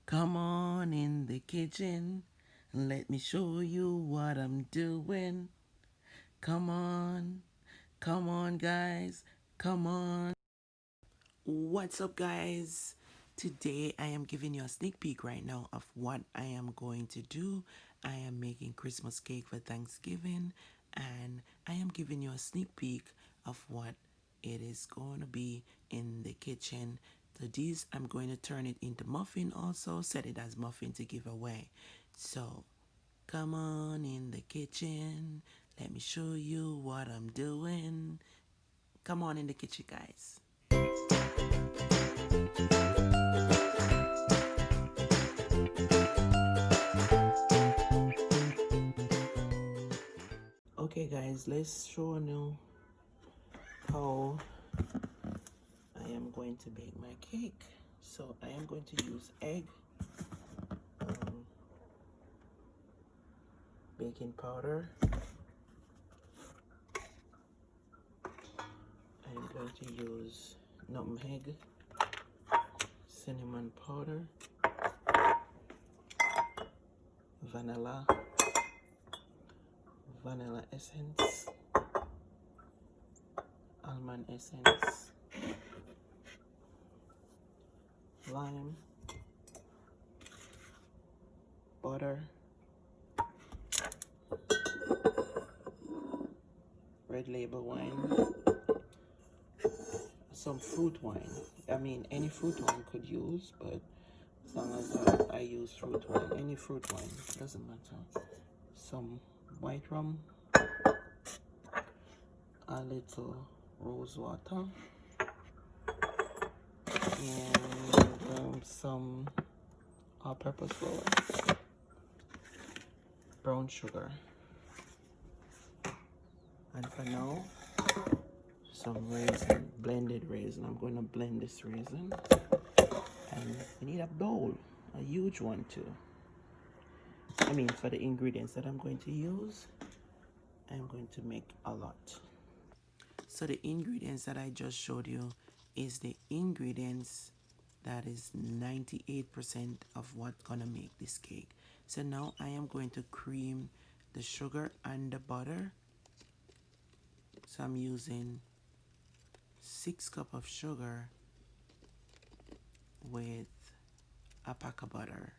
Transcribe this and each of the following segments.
Come on in the kitchen and let me show you what I'm doing. Come on, come on, guys, come on. What's up, guys? Today I am giving you a sneak peek right now of what I am going to do. I am making Christmas cake for Thanksgiving, and I am giving you a sneak peek of what it is going to be in the kitchen. So these I'm going to turn it into muffin, also set it as muffin to give away. So come on in the kitchen, let me show you what I'm doing. Come on in the kitchen, guys. Okay, guys, let's show you how I am going to bake my cake. So I am going to use egg, um, baking powder. I am going to use nutmeg, cinnamon powder, vanilla essence, almond essence, lime, butter, red label wine, some fruit wine. I mean, any fruit wine could use, but as long as I use fruit wine, any fruit wine, doesn't matter. Some white rum, a little rosewater, and some all-purpose flour, brown sugar, and for now, some raisin, blended raisin. I'm going to blend this raisin, and we need a bowl, a huge one too. I mean, for the ingredients that I'm going to use, I'm going to make a lot. So the ingredients that I just showed you is the ingredients that is 98% of what's gonna make this cake. So now I am going to cream the sugar and the butter. So I'm using 6 cups of sugar with a pack of butter.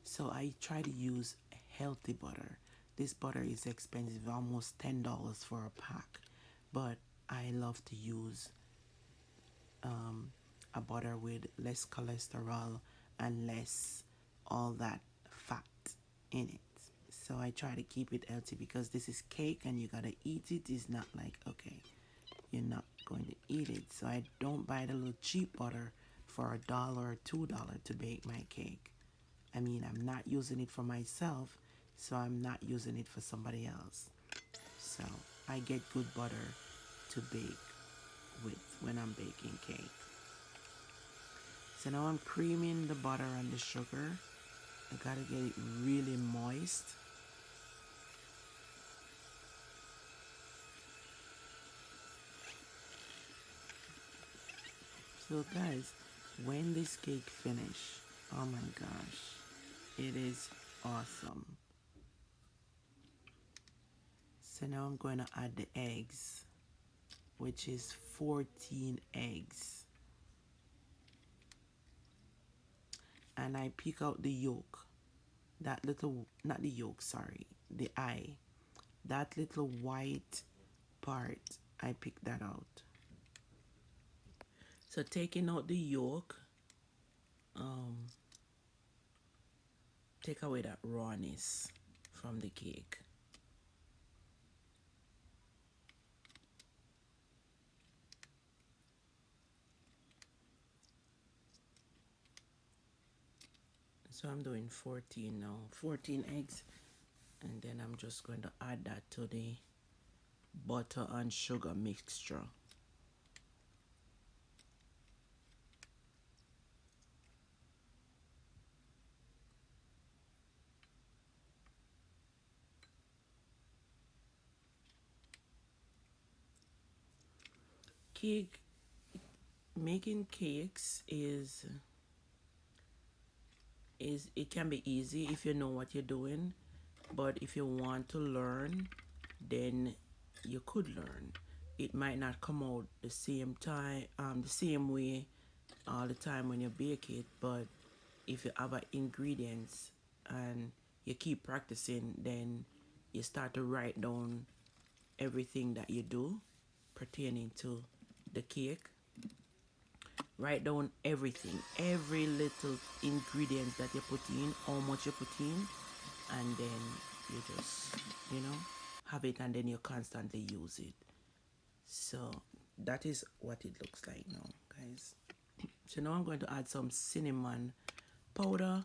So I try to use healthy butter. This butter is expensive, almost $10 for a pack, but I love to use a butter with less cholesterol and less all that fat in it. So I try to keep it healthy because this is cake and you gotta eat it. It's not like, okay, you're not going to eat it. So I don't buy the little cheap butter for $1 or $2 to bake my cake. I mean, I'm not using it for myself, so I'm not using it for somebody else. So I get good butter to bake with when I'm baking cake. So now I'm creaming the butter and the sugar. I gotta get it really moist. So guys, when this cake finish, oh my gosh, it is awesome. So now I'm going to add the eggs, which is 14 eggs. And I pick out the yolk. That little, not the yolk, sorry, the eye. That little white part, I pick that out. So taking out the yolk, take away that rawness from the cake. So I'm doing 14 now, 14 eggs, and then I'm just going to add that to the butter and sugar mixture. Cake making cakes is it can be easy if you know what you're doing, but if you want to learn, then you could learn. It might not come out the same time, the same way all the time when you bake it, but if you have ingredients and you keep practicing, then you start to write down everything that you do pertaining to the cake. Write down everything, every little ingredient that you put in, how much you put in, and then you just, you know, have it and then you constantly use it. So that is what it looks like now, guys. So now I'm going to add some cinnamon powder,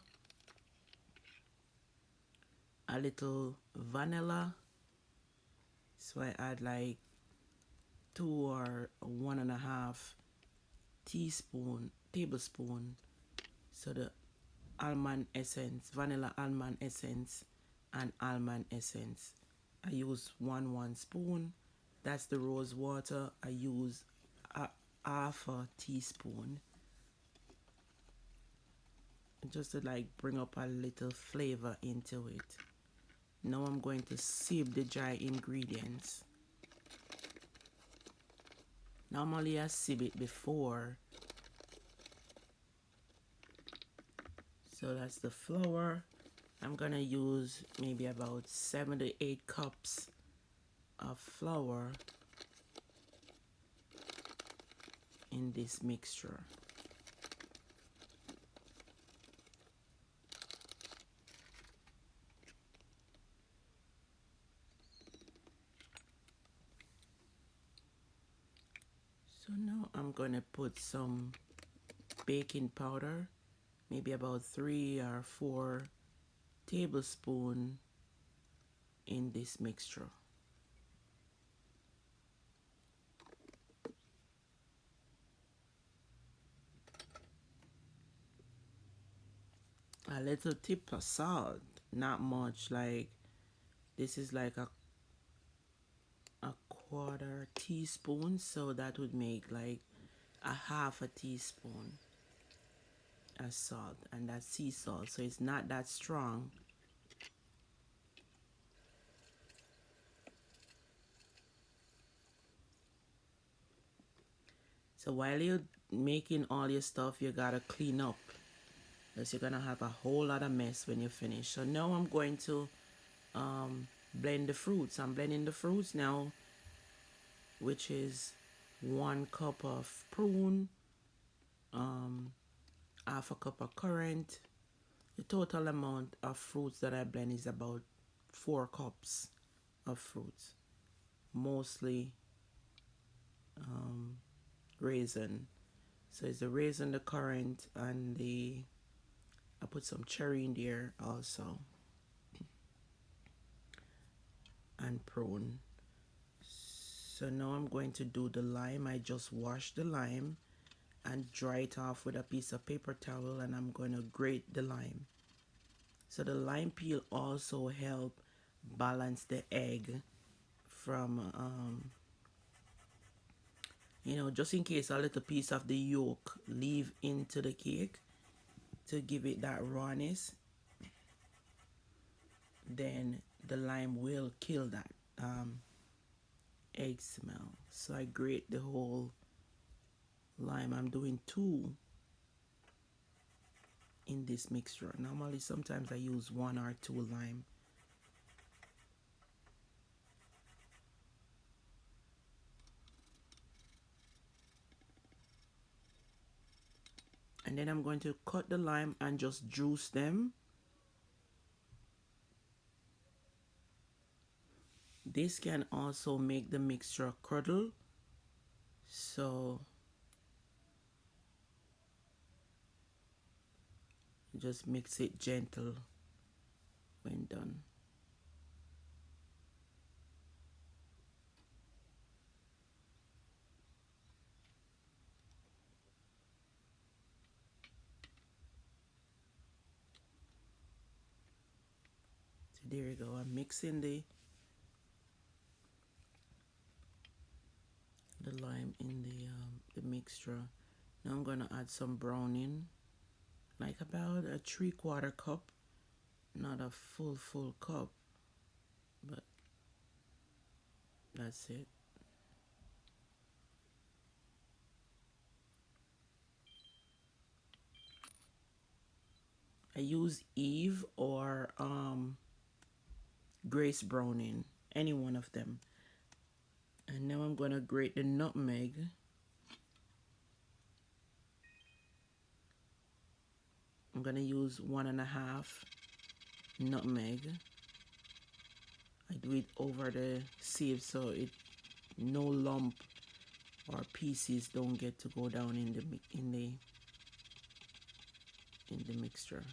a little vanilla. So I add like 2 or 1.5 tablespoon. So the almond essence, vanilla almond essence, and almond essence. I use one spoon. That's the rose water. I use a half a teaspoon, just to like bring up a little flavor into it. Now I'm going to sieve the dry ingredients. Normally I sieve it before. So that's the flour. I'm gonna use maybe about 7 to 8 cups of flour in this mixture. So now I'm gonna put some baking powder, maybe about 3 or 4 tablespoons in this mixture. A little tip of salt, not much, like this is like a quarter teaspoon, so that would make like a half a teaspoon of salt, and that's sea salt, so it's not that strong. So while you're making all your stuff, you gotta clean up, because you're gonna have a whole lot of mess when you finish. So now I'm going to blend the fruits. I'm blending the fruits now, which is 1 cup of prune, half a cup of currant. The total amount of fruits that I blend is about 4 cups of fruits, mostly raisin. So it's the raisin, the currant, and I put some cherry in there also, and prune. So now I'm going to do the lime. I just washed the lime and dry it off with a piece of paper towel, and I'm going to grate the lime. So the lime peel also help balance the egg from just in case a little piece of the yolk leave into the cake to give it that rawness, then the lime will kill that egg smell. So I grate the whole lime. I'm doing 2 in this mixture. Normally sometimes I use 1 or 2 lime. And then I'm going to cut the lime and just juice them. This can also make the mixture curdle, so just mix it gentle when done. So there you go. I'm mixing the lime in the mixture. Now I'm gonna add some browning, like about a 3/4 cup, not a full cup, but that's it. I use Eve or Grace Browning, any one of them. And now I'm gonna grate the nutmeg. I'm gonna use 1.5 nutmeg. I do it over the sieve so it no lump or pieces don't get to go down in the mixture.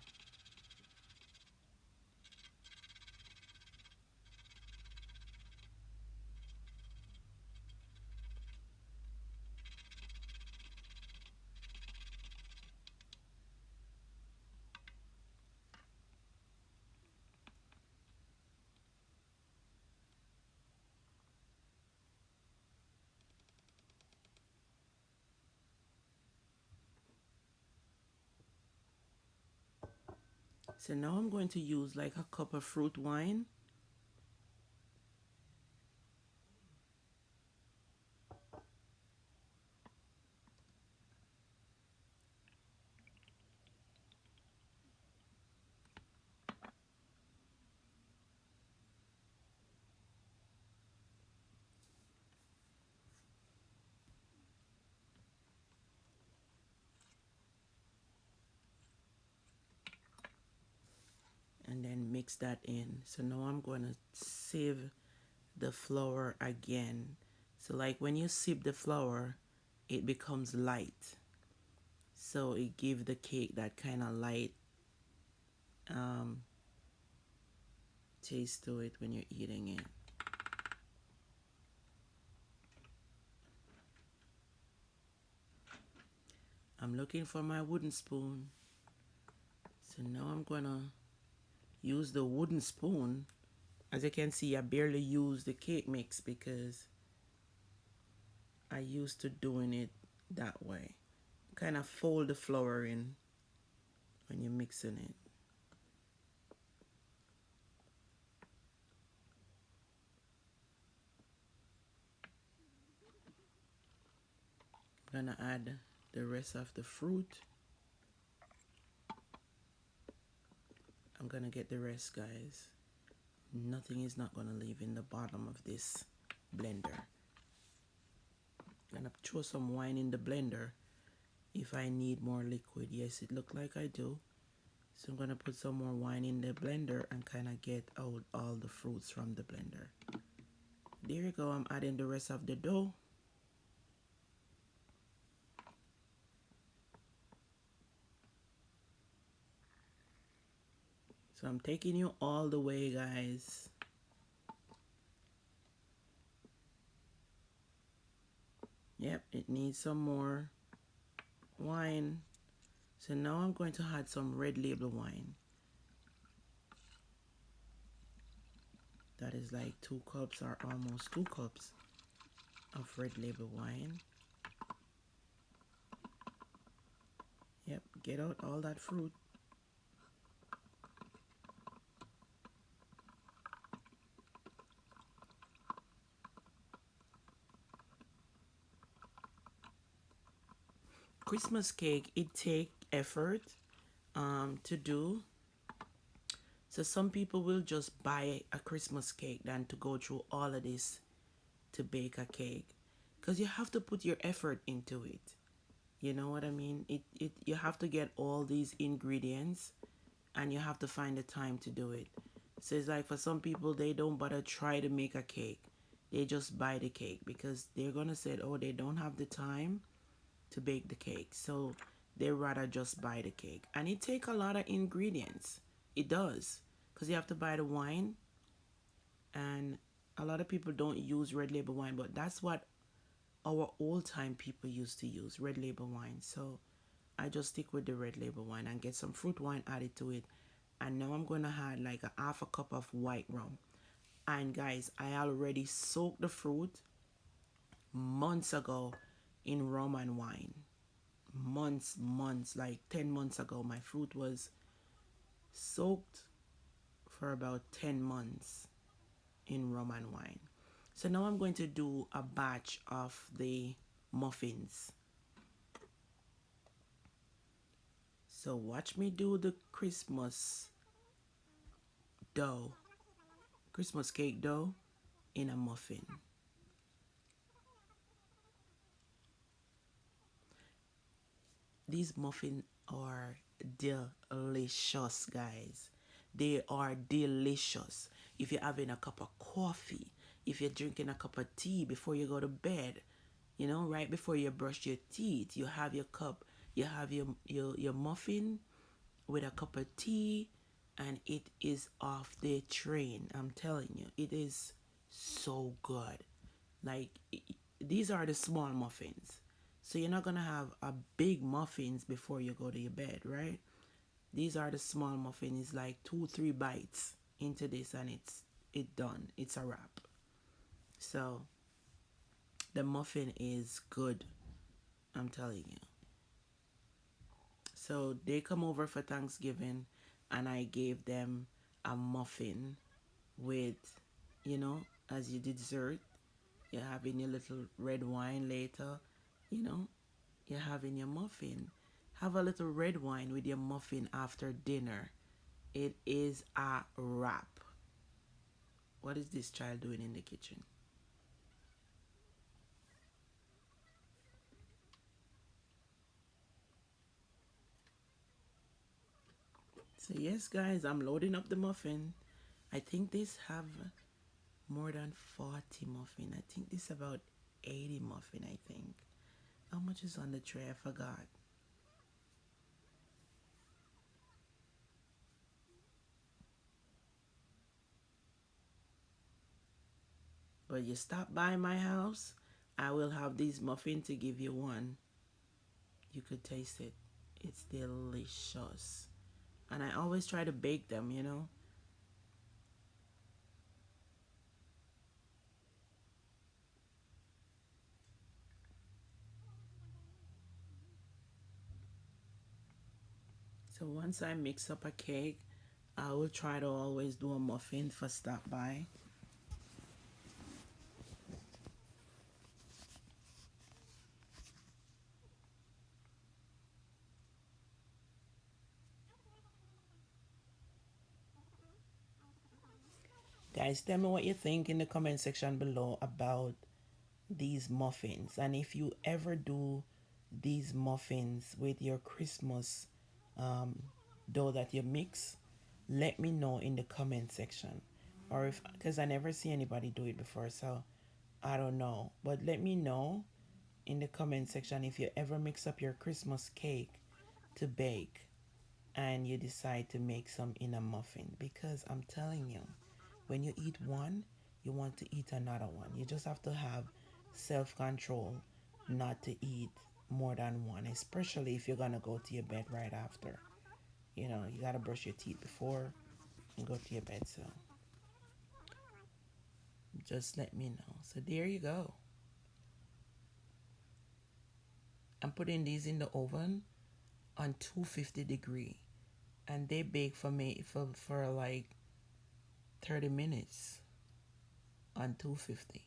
So now I'm going to use like a cup of fruit wine. And then mix that in. So now I'm going to sieve the flour again. So like when you sieve the flour, it becomes light. So it gives the cake that kind of light um, taste to it when you're eating it. I'm looking for my wooden spoon. So now I'm gonna use the wooden spoon. As you can see, I barely use the cake mix because I used to doing it that way. Kind of fold the flour in when you're mixing it. I'm gonna add the rest of the fruit. I'm gonna get the rest, guys. Nothing is not gonna leave in the bottom of this blender. I'm gonna throw some wine in the blender if I need more liquid. Yes, it looked like I do. So I'm gonna put some more wine in the blender and kind of get out all the fruits from the blender. There you go. I'm adding the rest of the dough. So I'm taking you all the way, guys. Yep, it needs some more wine. So now I'm going to add some red label wine. That is like 2 cups or almost 2 cups of red label wine. Yep, get out all that fruit. Christmas cake, it take effort to do. So some people will just buy a Christmas cake than to go through all of this to bake a cake, because you have to put your effort into it. You know what I mean? It you have to get all these ingredients and you have to find the time to do it. So it's like for some people, they don't bother try to make a cake. They just buy the cake because they're gonna say, oh, they don't have the time to bake the cake. So they rather just buy the cake. And it take a lot of ingredients. It does. Because you have to buy the wine. And a lot of people don't use red label wine, but that's what our old time people used to use, red label wine. So I just stick with the red label wine and get some fruit wine added to it. And now I'm going to add like a half a cup of white rum. And guys, I already soaked the fruit months ago in rum and wine. Months, like 10 months ago, my fruit was soaked for about 10 months in rum and wine. So now I'm going to do a batch of the muffins. So watch me do the dough, Christmas cake dough in a muffin. These muffins are delicious, guys. They are delicious. If you're having a cup of coffee, if you're drinking a cup of tea before you go to bed, you know, right before you brush your teeth, you have your cup, you have your muffin with a cup of tea, and it is off the train. I'm telling you, it is so good. Like, these are the small muffins. So you're not gonna have a big muffins before you go to your bed, right? These are the small muffins. It's like 2, 3 bites into this, and it's done. It's a wrap. So the muffin is good. I'm telling you. So they come over for Thanksgiving, and I gave them a muffin with, you know, as your dessert. You're having your little red wine later, you know, you're having your muffin. Have a little red wine with your muffin after dinner. It is a wrap. What is this child doing in the kitchen? So yes, guys, I'm loading up the muffin. I think this have more than 40 muffin. I think this about 80 muffin, I think. How much is on the tray? I forgot. But you stop by my house, I will have these muffin to give you one. You could taste it. It's delicious. And I always try to bake them, you know. So once I mix up a cake, I will try to always do a muffin for stop by. Guys, tell me what you think in the comment section below about these muffins. And if you ever do these muffins with your Christmas um, dough that you mix, let me know in the comment section. Or if, because I never see anybody do it before, so I don't know. But let me know in the comment section if you ever mix up your Christmas cake to bake and you decide to make some in a muffin. Because I'm telling you, when you eat one, you want to eat another one. You just have to have self control not to eat more than one, especially if you're gonna go to your bed right after. You know, you gotta brush your teeth before and go to your bed. So just let me know. So there you go. I'm putting these in the oven on 250 degree, and they bake for me for like 30 minutes on 250.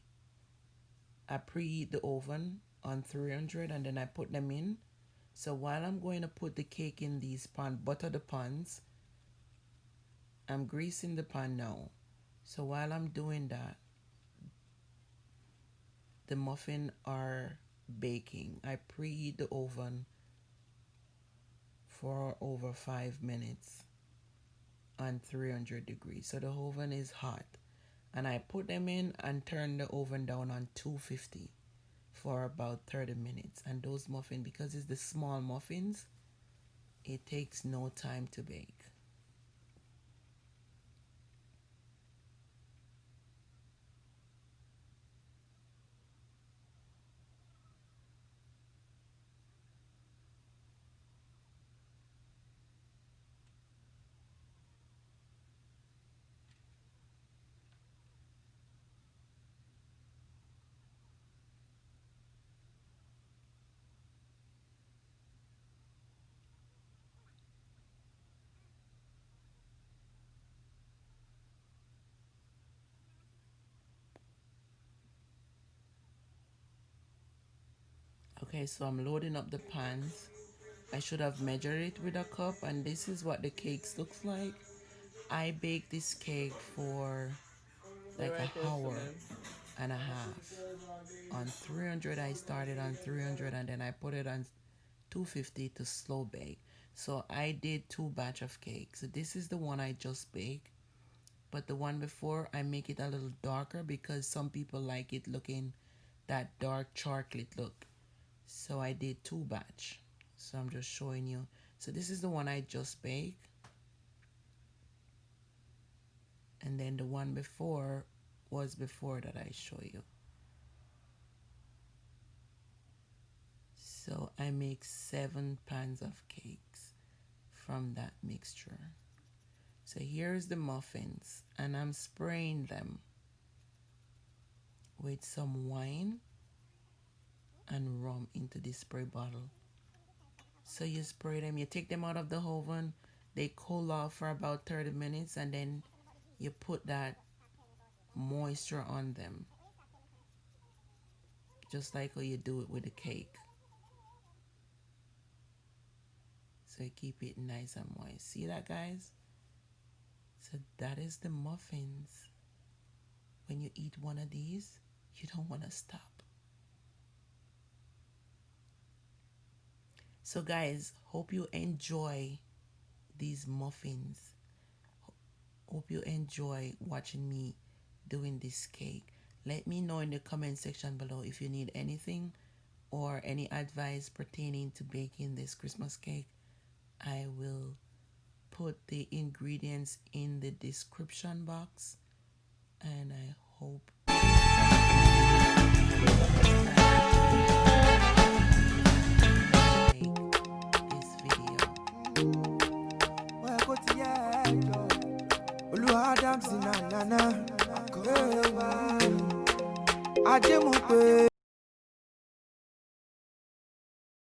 I preheat the oven on 300 and then I put them in. So while I'm going to put the cake in these pan, butter the pans, I'm greasing the pan now. So while I'm doing that, the muffin are baking. I preheat the oven for over 5 minutes on 300 degrees. So the oven is hot. And I put them in and turn the oven down on 250 for about 30 minutes. And those muffins, because it's the small muffins, it takes no time to bake. Okay, so I'm loading up the pans. I should have measured it with a cup, and this is what the cakes looks like. I baked this cake for like an hour and a half. On 300, I started on 300, and then I put it on 250 to slow bake. So I did 2 batch of cakes. So this is the one I just baked, but the one before I make it a little darker because some people like it looking that dark chocolate look. So I did 2 batch. So I'm just showing you. So this is the one I just baked, and then the one before was before that I show you. So I make 7 pans of cakes from that mixture. So here's the muffins, and I'm spraying them with some wine and rum into the spray bottle. So you spray them, you take them out of the oven, they cool off for about 30 minutes, and then you put that moisture on them, just like how you do it with the cake. So you keep it nice and moist. See that, guys? So that is the muffins. When you eat one of these, you don't want to stop. So guys, hope you enjoy these muffins. Hope you enjoy watching me doing this cake. Let me know in the comment section below if you need anything or any advice pertaining to baking this Christmas cake. I will put the ingredients in the description box, and I hope this video.